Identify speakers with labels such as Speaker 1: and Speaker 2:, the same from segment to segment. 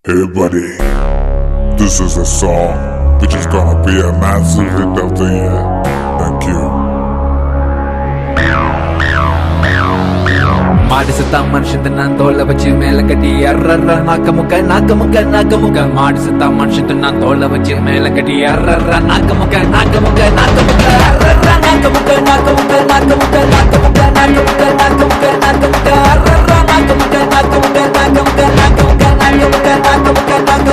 Speaker 1: Hey buddy, this is a song which is gonna be a massive hit of the year. Thank you.
Speaker 2: மாடு செத்தா மனுஷன் நான் தோலை வச்சு மேல கட்டி அர்ற நாக்க முக்க மாடு செத்தா மனுஷன் நான் தோலை வச்சு மேல கட்டி அர்ற நாக்க முக்க அர்ற நாக்க முக்க அர்ற நாக்க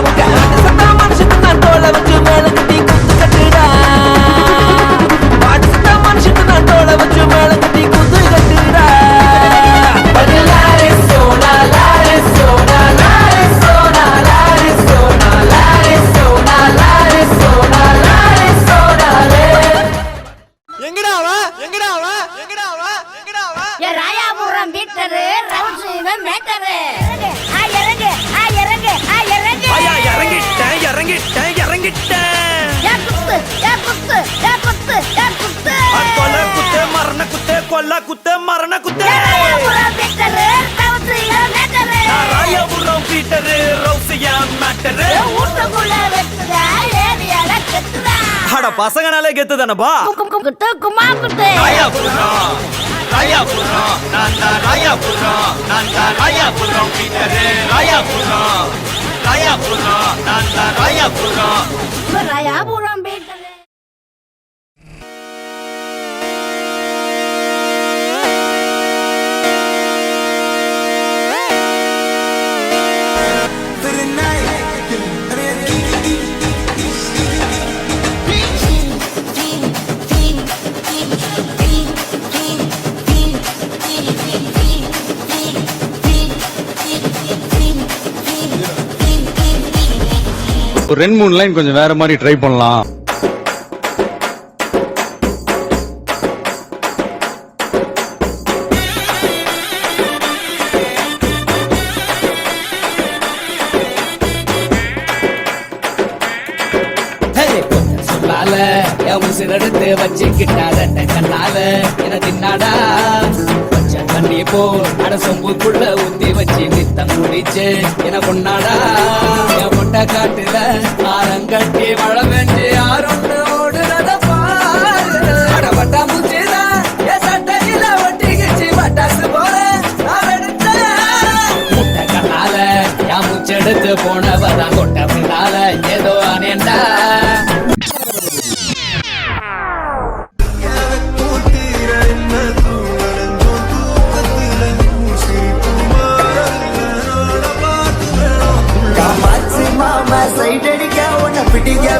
Speaker 2: முக்க செத்தா மனுஷன் நான் தோலை வச்சு மேல கட்டி குத்து கட்டுடா. மாடு செத்தா மனுஷன் நான் தோலை வச்சு மேல கட்டி குத்து கட்டுடா.
Speaker 3: ராயாபுரம் பீட்டரு ரவுசிவன் மேட்டரு
Speaker 4: கொல்ல குத்து மரண குத்து ராயாபுரம் பீட்டரு ரவுசியா மேட்டரு அட பசங்கனாலே கெத்து தானப்பா.
Speaker 3: குமா குத்து
Speaker 4: ராயாபுரம் பீட்டரு ராயாபுரம்
Speaker 3: பீட்டரு.
Speaker 5: ஒரு 2-3 லைன் கொஞ்சம் வேற மாதிரி ட்ரை பண்ணலாம்.
Speaker 2: சொல்லால உசிரெடுத்து வச்சுக்கிட்டாத கண்ணால என தின்னாடா வச்ச தண்ணி போ அட சொம்புக்குள்ள ஊத்தி வச்சு நித்தம் முடிச்சு என பொண்ணாடா என் பொட்ட காட்டுல ஆரங்கட்டி மழை பெஞ்சு யாருன்னு ஓடுறத பாரு. அட பட்டா முச்சிதா என் சட்டையில ஒட்டிக்கிச்சு பட்டாசு போற முட்டை கண்ணால என் முச்செடுத்து போனவதான் கொட்ட பின்னால ஏதோ அனேண்டா.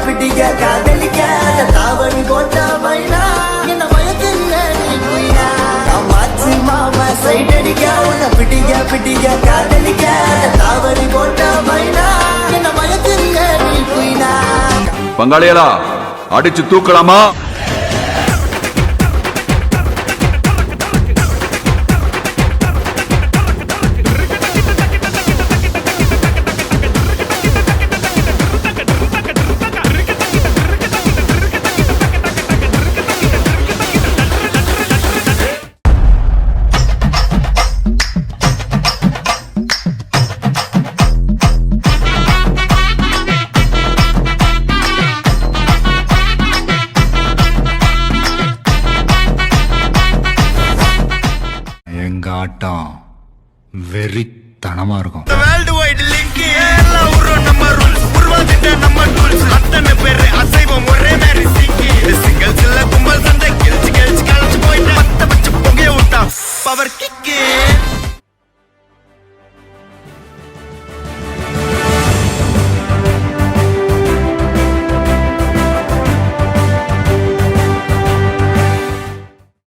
Speaker 6: பிடிக்க காதலிக்க தாவணி போட்ட மைனா என்ன மயக்கில்ல நீ போயினா மாச்சி மாமா சைடடிக்க உன்னை பிடிக்க காதலிக்க தாவணி போட்ட மைனா என்ன மயக்கில்ல நீ போயினா.
Speaker 7: பங்காளிகளா அடிச்சு தூக்கலாமா?
Speaker 5: எங்க ஆட்டம் வெறித்தனமா இருக்கும்.
Speaker 4: வேர்ல்டு